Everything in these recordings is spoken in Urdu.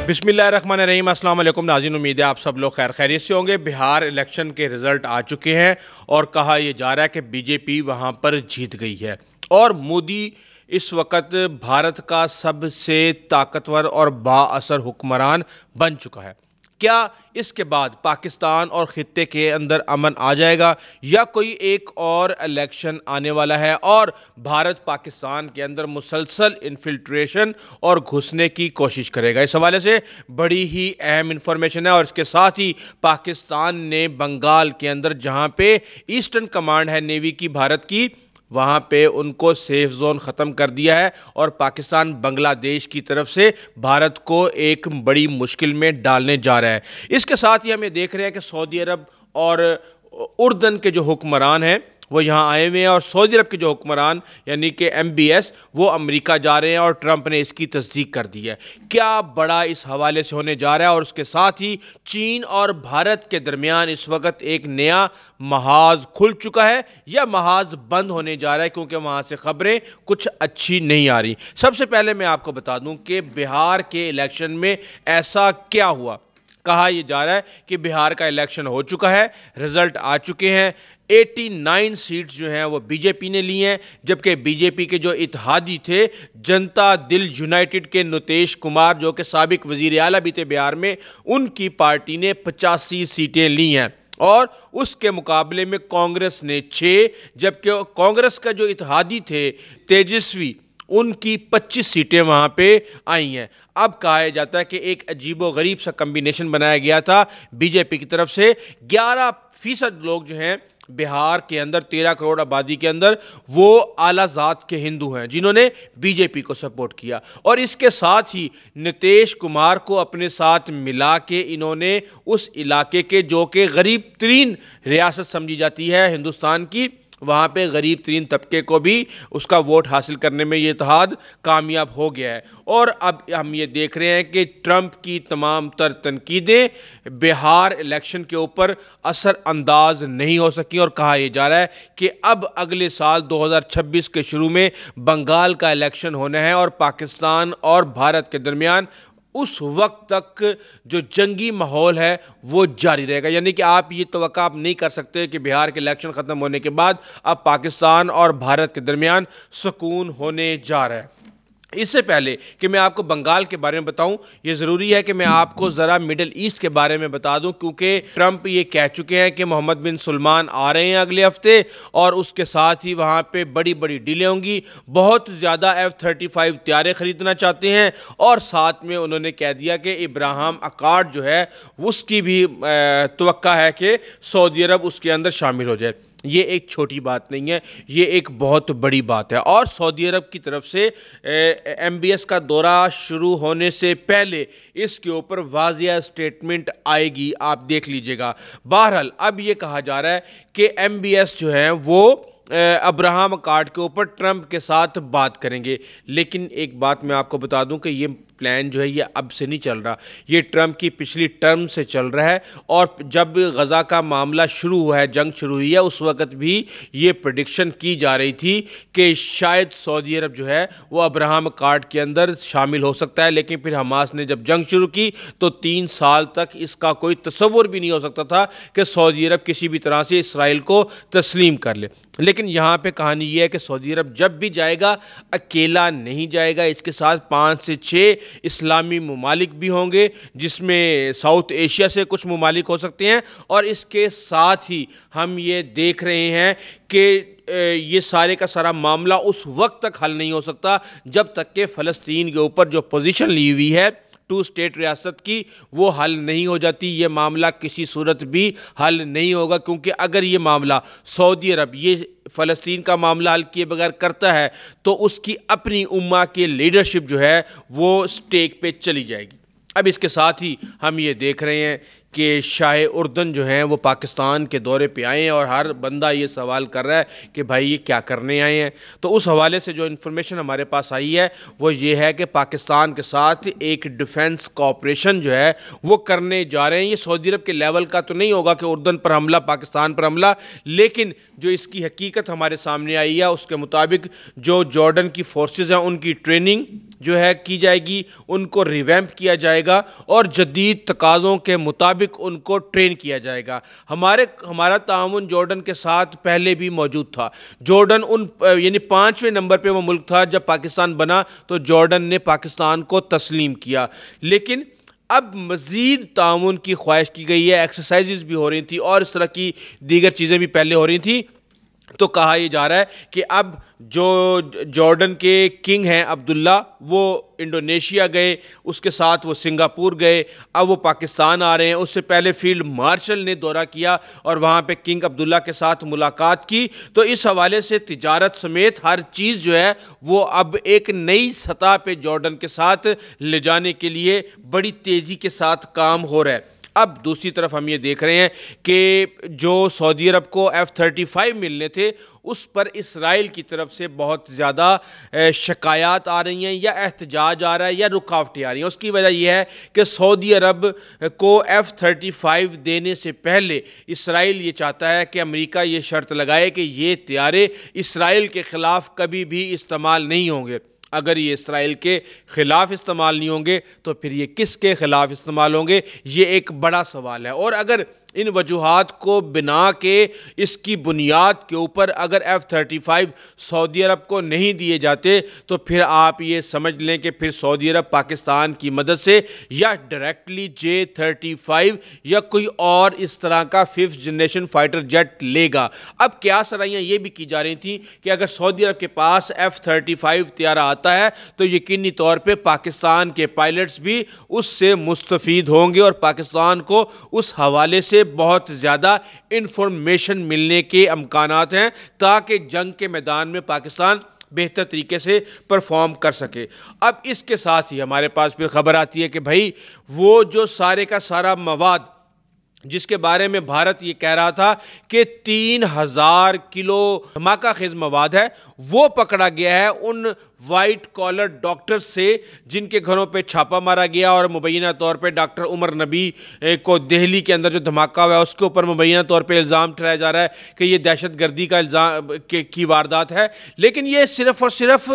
بسم اللہ الرحمن الرحیم۔ السلام علیکم ناظرین، امید ہے آپ سب لوگ خیر خیریت سے ہوں گے۔ بہار الیکشن کے رزلٹ آ چکے ہیں اور کہا یہ جا رہا ہے کہ بی جے پی وہاں پر جیت گئی ہے اور مودی اس وقت بھارت کا سب سے طاقتور اور با اثر حکمران بن چکا ہے۔ کیا اس کے بعد پاکستان اور خطے کے اندر امن آ جائے گا یا کوئی ایک اور الیکشن آنے والا ہے اور بھارت پاکستان کے اندر مسلسل انفلٹریشن اور گھسنے کی کوشش کرے گا؟ اس حوالے سے بڑی ہی اہم انفارمیشن ہے اور اس کے ساتھ ہی پاکستان نے بنگال کے اندر جہاں پہ ایسٹرن کمانڈ ہے نیوی کی بھارت کی، وہاں پہ ان کو سیف زون ختم کر دیا ہے اور پاکستان بنگلہ دیش کی طرف سے بھارت کو ایک بڑی مشکل میں ڈالنے جا رہا ہے۔ اس کے ساتھ ہی ہم یہ دیکھ رہے ہیں کہ سعودی عرب اور اردن کے جو حکمران ہیں وہ یہاں آئے ہوئے ہیں اور سعودی عرب کے جو حکمران یعنی کہ MBS وہ امریکہ جا رہے ہیں اور ٹرمپ نے اس کی تصدیق کر دی ہے۔ کیا بڑا اس حوالے سے ہونے جا رہا ہے اور اس کے ساتھ ہی چین اور بھارت کے درمیان اس وقت ایک نیا محاذ کھل چکا ہے یا محاذ بند ہونے جا رہا ہے، کیونکہ وہاں سے خبریں کچھ اچھی نہیں آ رہی۔ سب سے پہلے میں آپ کو بتا دوں کہ بہار کے الیکشن میں ایسا کیا ہوا۔ کہا یہ جا رہا ہے کہ بہار کا الیکشن ہو چکا ہے، رزلٹ آ چکے ہیں، 89 سیٹس جو ہیں وہ بی جے پی نے لی ہیں، جبکہ بی جے پی کے جو اتحادی تھے جنتا دل یونائٹڈ کے نتیش کمار جو کہ سابق وزیر اعلیٰ بھی تھے بہار میں، ان کی پارٹی نے 85 سیٹیں لی ہیں اور اس کے مقابلے میں کانگریس نے 6، جبکہ کانگریس کا جو اتحادی تھے تیجسوی ان کی 25 سیٹیں وہاں پہ آئی ہیں۔ اب کہا جاتا ہے کہ ایک عجیب و غریب سا کمبینیشن بنایا گیا تھا بی جے پی کی طرف سے۔ 11% لوگ جو ہیں بہار کے اندر 13 کروڑ آبادی کے اندر وہ اعلیٰ ذات کے ہندو ہیں جنہوں نے بی جے پی کو سپورٹ کیا، اور اس کے ساتھ ہی نتیش کمار کو اپنے ساتھ ملا کے انہوں نے اس علاقے کے جو کہ غریب ترین ریاست سمجھی جاتی ہے ہندوستان کی، وہاں پہ غریب ترین طبقے کو بھی اس کا ووٹ حاصل کرنے میں یہ اتحاد کامیاب ہو گیا ہے۔ اور اب ہم یہ دیکھ رہے ہیں کہ ٹرمپ کی تمام تر تنقیدیں بہار الیکشن کے اوپر اثر انداز نہیں ہو سکی اور کہا یہ جا رہا ہے کہ اب اگلے سال 2026 کے شروع میں بنگال کا الیکشن ہونا ہے اور پاکستان اور بھارت کے درمیان اس وقت تک جو جنگی ماحول ہے وہ جاری رہے گا۔ یعنی کہ آپ یہ توقع آپ نہیں کر سکتے کہ بہار کے الیکشن ختم ہونے کے بعد اب پاکستان اور بھارت کے درمیان سکون ہونے جا رہا ہے۔ اس سے پہلے کہ میں آپ کو بنگال کے بارے میں بتاؤں، یہ ضروری ہے کہ میں آپ کو ذرا مڈل ایسٹ کے بارے میں بتا دوں، کیونکہ ٹرمپ یہ کہہ چکے ہیں کہ محمد بن سلمان آ رہے ہیں اگلے ہفتے اور اس کے ساتھ ہی وہاں پہ بڑی بڑی ڈیلیں ہوں گی، بہت زیادہ F-35 طیارے خریدنا چاہتے ہیں، اور ساتھ میں انہوں نے کہہ دیا کہ ابراہم اکارڈ جو ہے اس کی بھی توقع ہے کہ سعودی عرب اس کے اندر شامل ہو جائے۔ یہ ایک چھوٹی بات نہیں ہے، یہ ایک بہت بڑی بات ہے، اور سعودی عرب کی طرف سے MBS کا دورہ شروع ہونے سے پہلے اس کے اوپر واضح سٹیٹمنٹ آئے گی، آپ دیکھ لیجئے گا۔ بہرحال اب یہ کہا جا رہا ہے کہ MBS جو ہے وہ ابراہم اکارڈ کے اوپر ٹرمپ کے ساتھ بات کریں گے، لیکن ایک بات میں آپ کو بتا دوں کہ یہ پلان جو ہے یہ اب سے نہیں چل رہا، یہ ٹرمپ کی پچھلی ٹرم سے چل رہا ہے، اور جب غزہ کا معاملہ شروع ہوا ہے، جنگ شروع ہوئی ہے، اس وقت بھی یہ پریڈکشن کی جا رہی تھی کہ شاید سعودی عرب جو ہے وہ ابراہم اکارڈ کے اندر شامل ہو سکتا ہے، لیکن پھر حماس نے جب جنگ شروع کی تو 3 سال تک اس کا کوئی تصور بھی نہیں ہو سکتا تھا کہ سعودی عرب کسی بھی طرح سے اسرائیل کو تسلیم کر لے۔ لیکن یہاں پہ کہانی یہ ہے کہ سعودی عرب جب بھی جائے گا اکیلا نہیں جائے گا، اس کے ساتھ 5 سے 6 اسلامی ممالک بھی ہوں گے، جس میں ساؤتھ ایشیا سے کچھ ممالک ہو سکتے ہیں، اور اس کے ساتھ ہی ہم یہ دیکھ رہے ہیں کہ یہ سارے کا سارا معاملہ اس وقت تک حل نہیں ہو سکتا جب تک کہ فلسطین کے اوپر جو پوزیشن لی ہوئی ہے 2 اسٹیٹ ریاست کی وہ حل نہیں ہو جاتی۔ یہ معاملہ کسی صورت بھی حل نہیں ہوگا، کیونکہ اگر یہ معاملہ سعودی عرب یہ فلسطین کا معاملہ حل کیے بغیر کرتا ہے تو اس کی اپنی امہ کی لیڈرشپ جو ہے وہ اسٹیک پہ چلی جائے گی۔ اب اس کے ساتھ ہی ہم یہ دیکھ رہے ہیں کہ شاہ اردن جو ہیں وہ پاکستان کے دورے پہ آئے ہیں، اور ہر بندہ یہ سوال کر رہا ہے کہ بھائی یہ کیا کرنے آئے ہیں۔ تو اس حوالے سے جو انفارمیشن ہمارے پاس آئی ہے وہ یہ ہے کہ پاکستان کے ساتھ ایک ڈیفنس کوآپریشن جو ہے وہ کرنے جا رہے ہیں۔ یہ سعودی عرب کے لیول کا تو نہیں ہوگا کہ اردن پر حملہ، پاکستان پر حملہ، لیکن جو اس کی حقیقت ہمارے سامنے آئی ہے اس کے مطابق جو جارڈن کی فورسز ہیں ان کی ٹریننگ جو ہے کی جائے گی، ان کو ریویمپ کیا جائے گا اور جدید تقاضوں کے مطابق ان کو ٹرین کیا جائے گا۔ ہمارا تعاون جارڈن کے ساتھ پہلے بھی موجود تھا۔ جارڈن یعنی 5ویں نمبر پہ وہ ملک تھا جب پاکستان بنا تو جارڈن نے پاکستان کو تسلیم کیا، لیکن اب مزید تعاون کی خواہش کی گئی ہے، ایکسرسائزز بھی ہو رہی تھی اور اس طرح کی دیگر چیزیں بھی پہلے ہو رہی تھیں۔ تو کہا یہ جا رہا ہے کہ اب جو جارڈن کے کنگ ہیں عبداللہ، وہ انڈونیشیا گئے، اس کے ساتھ وہ سنگاپور گئے، اب وہ پاکستان آ رہے ہیں۔ اس سے پہلے فیلڈ مارشل نے دورہ کیا اور وہاں پہ کنگ عبداللہ کے ساتھ ملاقات کی۔ تو اس حوالے سے تجارت سمیت ہر چیز جو ہے وہ اب ایک نئی سطح پہ جارڈن کے ساتھ لے جانے کے لیے بڑی تیزی کے ساتھ کام ہو رہا ہے۔ اب دوسری طرف ہم یہ دیکھ رہے ہیں کہ جو سعودی عرب کو F-35 ملنے تھے، اس پر اسرائیل کی طرف سے بہت زیادہ شکایات آ رہی ہیں یا احتجاج آ رہا ہے یا رکاوٹیں آ رہی ہیں۔ اس کی وجہ یہ ہے کہ سعودی عرب کو F-35 دینے سے پہلے اسرائیل یہ چاہتا ہے کہ امریکہ یہ شرط لگائے کہ یہ طیارے اسرائیل کے خلاف کبھی بھی استعمال نہیں ہوں گے۔ اگر یہ اسرائیل کے خلاف استعمال نہیں ہوں گے تو پھر یہ کس کے خلاف استعمال ہوں گے، یہ ایک بڑا سوال ہے۔ اور اگر ان وجوہات کو بنا کے اس کی بنیاد کے اوپر اگر F-35 سعودی عرب کو نہیں دیے جاتے تو پھر آپ یہ سمجھ لیں کہ پھر سعودی عرب پاکستان کی مدد سے یا ڈائریکٹلی J-35 یا کوئی اور اس طرح کا 5th جنریشن فائٹر جیٹ لے گا۔ اب کیا سرائیاں یہ بھی کی جا رہی تھیں کہ اگر سعودی عرب کے پاس F-35 طیارہ آتا ہے تو یقینی طور پہ پاکستان کے پائلٹس بھی اس سے مستفید ہوں گے اور پاکستان کو اس حوالے سے بہت زیادہ انفارمیشن ملنے کے امکانات ہیں تاکہ جنگ کے میدان میں پاکستان بہتر طریقے سے پرفارم کر سکے۔ اب اس کے ساتھ ہی ہمارے پاس پھر خبر آتی ہے کہ بھائی وہ جو سارے کا سارا مواد جس کے بارے میں بھارت یہ کہہ رہا تھا کہ 3000 کلو دھماکہ خیز مواد ہے، وہ پکڑا گیا ہے ان وائٹ کالر ڈاکٹر سے جن کے گھروں پہ چھاپا مارا گیا اور مبینہ طور پہ ڈاکٹر عمر نبی کو دہلی کے اندر جو دھماکہ ہوا ہے اس کے اوپر مبینہ طور پہ الزام ٹھہرایا جا رہا ہے کہ یہ دہشت گردی کا الزام کی واردات ہے، لیکن یہ صرف اور صرف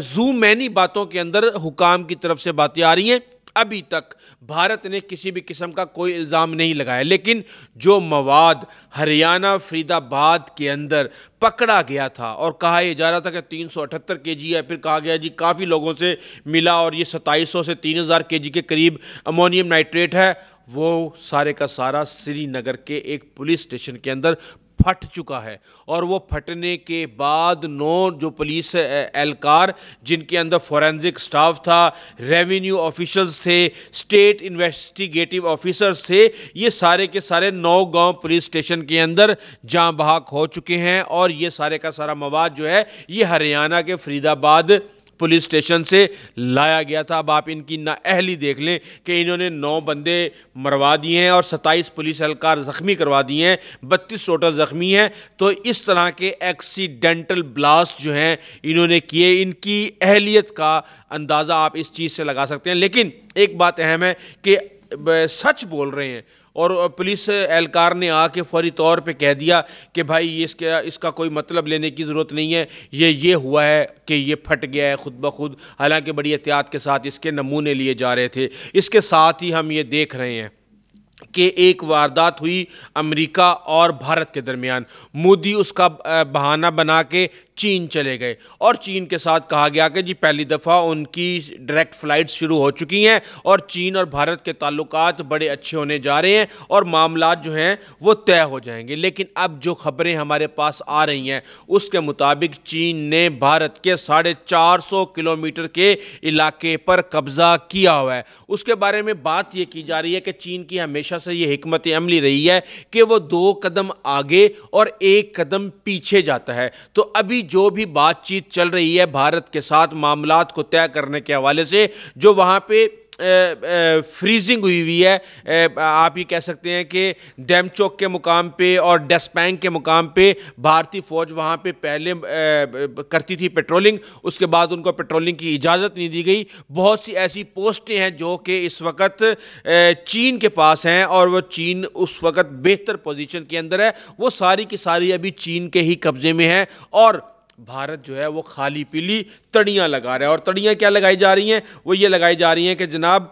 زو مینی باتوں کے اندر حکام کی طرف سے باتیں آ رہی ہیں۔ ابھی تک بھارت نے کسی بھی قسم کا کوئی الزام نہیں لگایا، لیکن جو مواد ہریانہ فرید آباد کے اندر پکڑا گیا تھا اور کہا یہ جا رہا تھا کہ 378 kg ہے، پھر کہا گیا جی کافی لوگوں سے ملا اور یہ 2700 سے 3000 kg کے قریب امونیم نائٹریٹ ہے، وہ سارے کا سارا سری نگر کے ایک پولیس اسٹیشن کے اندر پھٹ چکا ہے۔ اور وہ پھٹنے کے بعد 9 جو پولیس اہلکار جن کے اندر فورینزک سٹاف تھا، ریونیو آفیشلز تھے، اسٹیٹ انویسٹیگیٹو آفیسرز تھے، یہ سارے کے سارے 9 گاؤں پولیس اسٹیشن کے اندر جاں بحق ہو چکے ہیں اور یہ سارے کا سارا مواد جو ہے یہ ہریانہ کے فرید آباد پولیس اسٹیشن سے لایا گیا تھا۔ اب آپ ان کی نااہلی دیکھ لیں کہ انہوں نے 9 بندے مروا دیے ہیں اور 27 پولیس اہلکار زخمی کروا دیے ہیں، 32 ٹوٹل زخمی ہیں۔ تو اس طرح کے ایکسیڈنٹل بلاسٹ جو ہیں انہوں نے کیے، ان کی اہلیت کا اندازہ آپ اس چیز سے لگا سکتے ہیں۔ لیکن ایک بات اہم ہے کہ سچ بول رہے ہیں اور پولیس اہلکار نے آ کے فوری طور پہ کہہ دیا کہ بھائی اس کا کوئی مطلب لینے کی ضرورت نہیں ہے، یہ ہوا ہے کہ یہ پھٹ گیا ہے خود بخود، حالانکہ بڑی احتیاط کے ساتھ اس کے نمونے لیے جا رہے تھے۔ اس کے ساتھ ہی ہم یہ دیکھ رہے ہیں کہ ایک واردات ہوئی امریکہ اور بھارت کے درمیان، مودی اس کا بہانہ بنا کے چین چلے گئے اور چین کے ساتھ کہا گیا کہ جی پہلی دفعہ ان کی ڈائریکٹ فلائٹس شروع ہو چکی ہیں اور چین اور بھارت کے تعلقات بڑے اچھے ہونے جا رہے ہیں اور معاملات جو ہیں وہ طے ہو جائیں گے۔ لیکن اب جو خبریں ہمارے پاس آ رہی ہیں اس کے مطابق چین نے بھارت کے 450 کلومیٹر کے علاقے پر قبضہ کیا ہوا ہے۔ اس کے بارے میں بات یہ کی جا رہی ہے کہ چین کی ہمیشہ سے یہ حکمت عملی رہی ہے کہ وہ 2 قدم آگے اور 1 قدم پیچھے جاتا ہے۔ تو ابھی جو بھی بات چیت چل رہی ہے بھارت کے ساتھ معاملات کو طے کرنے کے حوالے سے، جو وہاں پہ فریزنگ ہوئی ہے، آپ یہ کہہ سکتے ہیں کہ ڈیم چوک کے مقام پہ اور ڈیسپینگ کے مقام پہ بھارتی فوج وہاں پہ پہلے کرتی تھی پیٹرولنگ، اس کے بعد ان کو پیٹرولنگ کی اجازت نہیں دی گئی۔ بہت سی ایسی پوسٹیں ہیں جو کہ اس وقت چین کے پاس ہیں اور وہ چین اس وقت بہتر پوزیشن کے اندر ہے، وہ ساری کی ساری ابھی چین کے ہی قبضے میں ہیں اور بھارت جو ہے وہ خالی پیلی تڑیاں لگا رہا ہے. اور تڑیاں کیا لگائی جا رہی ہیں؟ وہ یہ لگائی جا رہی ہیں کہ جناب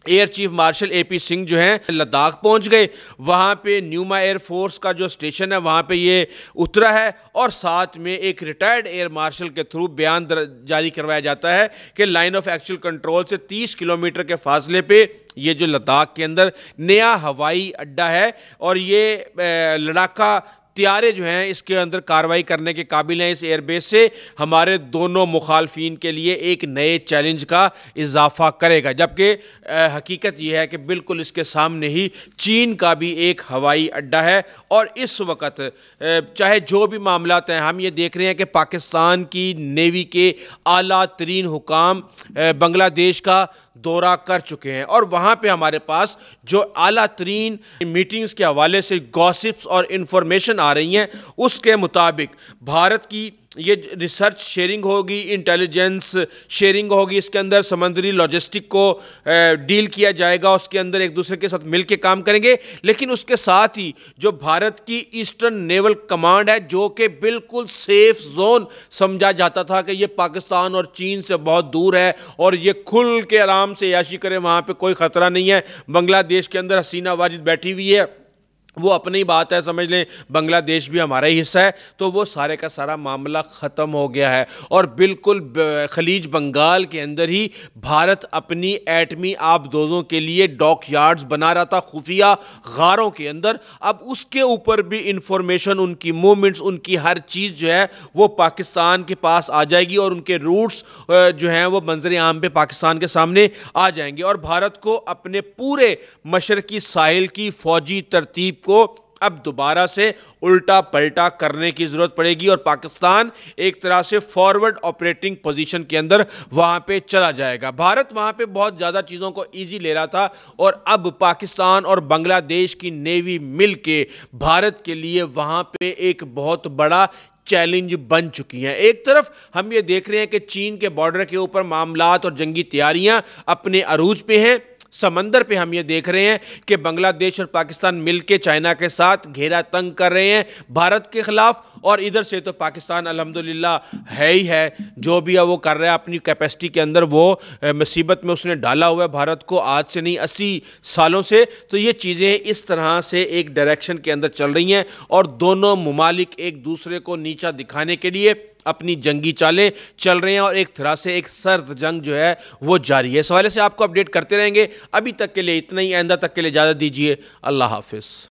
ایئر چیف مارشل اے پی سنگھ جو ہیں لداخ پہنچ گئے, وہاں پہ نیوما ایئر فورس کا جو اسٹیشن ہے وہاں پہ یہ اترا ہے, اور ساتھ میں ایک retired air marshal K through بیان جاری کروایا جاتا ہے کہ لائن آف ایکچوئل کنٹرول سے 30 کلومیٹر کے فاصلے پہ یہ جو لداخ کے اندر نیا ہوائی اڈہ ہے, اور یہ لڑاکا طیارے جو ہیں اس کے اندر کاروائی کرنے کے قابل ہیں. اس ایئر بیس سے ہمارے دونوں مخالفین کے لیے ایک نئے چیلنج کا اضافہ کرے گا, جبکہ حقیقت یہ ہے کہ بالکل اس کے سامنے ہی چین کا بھی ایک ہوائی اڈہ ہے. اور اس وقت چاہے جو بھی معاملات ہیں, ہم یہ دیکھ رہے ہیں کہ پاکستان کی نیوی کے اعلیٰ ترین حکام بنگلہ دیش کا دورہ کر چکے ہیں, اور وہاں پہ ہمارے پاس جو اعلیٰ ترین میٹنگز کے حوالے سے گوسپس اور انفارمیشن آ رہی ہیں, اس کے مطابق بھارت کی یہ ریسرچ شیئرنگ ہوگی, انٹیلیجنس شیئرنگ ہوگی, اس کے اندر سمندری لاجسٹک کو ڈیل کیا جائے گا, اس کے اندر ایک دوسرے کے ساتھ مل کے کام کریں گے. لیکن اس کے ساتھ ہی جو بھارت کی ایسٹرن نیول کمانڈ ہے, جو کہ بالکل سیف زون سمجھا جاتا تھا کہ یہ پاکستان اور چین سے بہت دور ہے اور یہ کھل کے آرام سے عیاشی کرے, وہاں پہ کوئی خطرہ نہیں ہے. بنگلہ دیش کے اندر حسینہ واجد بیٹھی ہوئی ہے, وہ اپنی بات ہے, سمجھ لیں بنگلہ دیش بھی ہمارا ہی حصہ ہے, تو وہ سارے کا سارا معاملہ ختم ہو گیا ہے. اور بالکل خلیج بنگال کے اندر ہی بھارت اپنی ایٹمی آبدوزوں کے لیے ڈاک یارڈز بنا رہا تھا خفیہ غاروں کے اندر. اب اس کے اوپر بھی انفارمیشن, ان کی موومنٹس, ان کی ہر چیز جو ہے وہ پاکستان کے پاس آ جائے گی, اور ان کے روٹس جو ہیں وہ منظر عام پہ پاکستان کے سامنے آ جائیں گے. اور بھارت کو اپنے پورے مشرقی ساحل کی فوجی ترتیب کو اب دوبارہ سے الٹا پلٹا کرنے کی ضرورت پڑے گی, اور پاکستان ایک طرح سے فارورڈ آپریٹنگ پوزیشن کے اندر وہاں پہ چلا جائے گا. بھارت وہاں پہ بہت زیادہ چیزوں کو ایزی لے رہا تھا, اور اب پاکستان اور بنگلہ دیش کی نیوی مل کے بھارت کے لیے وہاں پہ ایک بہت بڑا چیلنج بن چکی ہیں. ایک طرف ہم یہ دیکھ رہے ہیں کہ چین کے بارڈر کے اوپر معاملات اور جنگی تیاریاں اپنے عروج پہ ہیں. سمندر پہ ہم یہ دیکھ رہے ہیں کہ بنگلہ دیش اور پاکستان مل کے چائنا کے ساتھ گھیرا تنگ کر رہے ہیں بھارت کے خلاف, اور ادھر سے تو پاکستان الحمدللہ ہے ہی ہے, جو بھی ہے وہ کر رہا ہے اپنی کیپیسٹی کے اندر, وہ مصیبت میں اس نے ڈالا ہوا ہے بھارت کو آج سے نہیں 80 سالوں سے. تو یہ چیزیں اس طرح سے ایک ڈائریکشن کے اندر چل رہی ہیں, اور دونوں ممالک ایک دوسرے کو نیچا دکھانے کے لیے اپنی جنگی چالیں چل رہے ہیں, اور ایک طرح سے ایک سرد جنگ جو ہے وہ جاری ہے. اس حوالے سے آپ کو اپڈیٹ کرتے رہیں گے. ابھی تک کے لیے اتنا ہی, آئندہ تک کے لیے اجازت دیجیے. اللہ حافظ.